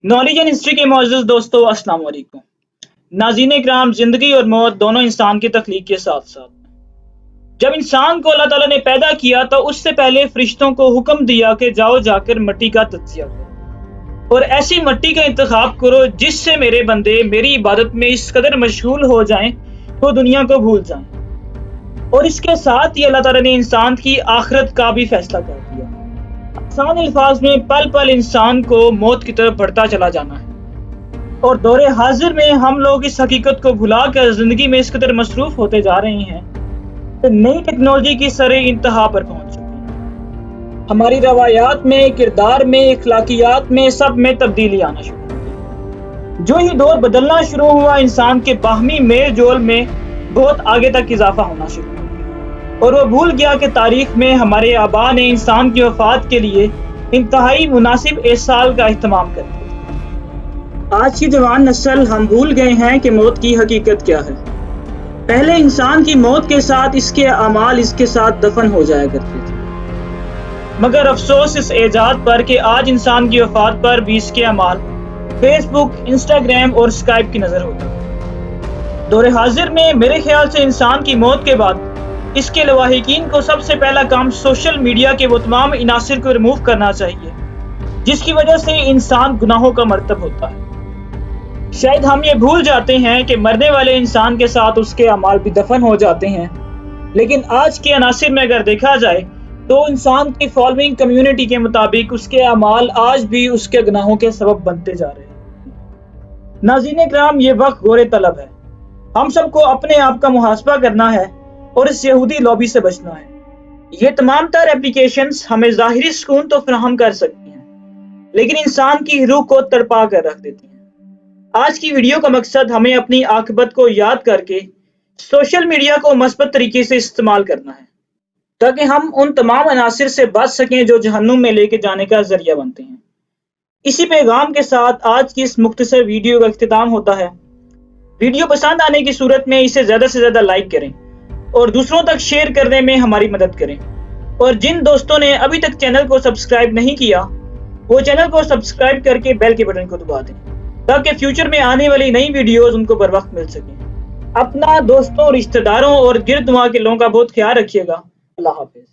Knowledge and history के मोअज़्ज़ज़ दोस्तों, अस्सलाम वालेकुम। नाज़रीन इकराम, जिंदगी और मौत दोनों इंसान की तख्लीक के साथ साथ। जब इंसान को अल्लाह ताला ने पैदा किया तो उससे पहले फरिश्तों को हुक्म दिया कि जाओ जाकर मिट्टी का तज्जिया करो और ऐसी मिट्टी का इंतखाब करो जिससे मेरे बंदे मेरी इबादत में इस कदर मशगूल हो जाएं तो दुनिया को भूल जाएं। और इसके साथ ही अल्लाह ताला ने इंसान की आखिरत का भी फैसला कर दिया। आसान अल्फाज में पल पल इंसान को मौत की तरफ बढ़ता चला जाना है और दौरे हाजिर में हम लोग इस हकीकत को भुला कर जिंदगी में इस कदर मसरूफ होते जा रहे हैं कि नई टेक्नोलॉजी की सरे इंतहा पर पहुंच चुकी है। हमारी रवायात में, किरदार में, अखलाकियात में, सब में तब्दीली आना शुरू हो गई। जो ही दौर बदलना शुरू हुआ, इंसान के बाहमी मेल जोल में बहुत आगे तक इजाफा होना शुरू हुआ और वो भूल गया कि तारीख में हमारे आबा ने इंसान की वफात के लिए इंतहाई मुनासिब एहसाल का इह्तमाम कर दिया। आज की जवान नस्ल हम भूल गए हैं कि मौत की हकीकत क्या है। पहले इंसान की मौत के साथ इसके अमाल इसके साथ दफन हो जाया करते थे, मगर अफसोस इस एजाद पर कि आज इंसान की वफात पर भी इसके अमाल फेसबुक, इंस्टाग्राम और स्काइप की नजर होती है। दौरे हाजिर में मेरे ख्याल से इंसान की मौत के बाद इसके लवाहिकीन को सबसे पहला काम सोशल मीडिया के वो तमाम इनासिर को रिमूव करना चाहिए जिसकी वजह से इंसान गुनाहों का मर्तब होता है। शायद हम ये भूल जाते हैं कि मरने वाले इंसान के साथ उसके अमाल भी दफन हो जाते हैं, लेकिन आज के अनासिर में अगर देखा जाए तो इंसान की फॉलोइंग कम्युनिटी के मुताबिक उसके अमाल आज भी उसके गुनाहों के सबब बनते जा रहे हैं। नाज़रीन इकराम, ये वक्त गौरे तलब है। हम सबको अपने आप का मुहासबा करना है और इस यहूदी लॉबी से बचना है। ये तमाम तर एप्लीकेशंस हमें ज़ाहिरी सुकून तो फराहम कर सकती हैं, लेकिन इंसान की रूह को तड़पा कर रख देती हैं। आज की वीडियो का मकसद हमें अपनी आखिरत को याद करके सोशल मीडिया को मस्बत तरीके से इस्तेमाल करना है ताकि हम उन तमाम अनासिर से बच सकें जो जहन्नुम में लेके जाने का जरिया बनते हैं। इसी पैगाम के साथ आज की इस मुख्तसर वीडियो का इख्तिताम होता है। वीडियो पसंद आने की सूरत में इसे ज़्यादा से ज़्यादा लाइक करें और दूसरों तक शेयर करने में हमारी मदद करें। और जिन दोस्तों ने अभी तक चैनल को सब्सक्राइब नहीं किया वो चैनल को सब्सक्राइब करके बेल के बटन को दबा दें ताकि फ्यूचर में आने वाली नई वीडियोस उनको बर वक्त मिल सकें। अपना, दोस्तों, रिश्तेदारों और गिरद दुआ के लोगों का बहुत ख्याल रखिएगा। अल्लाह हाफिज।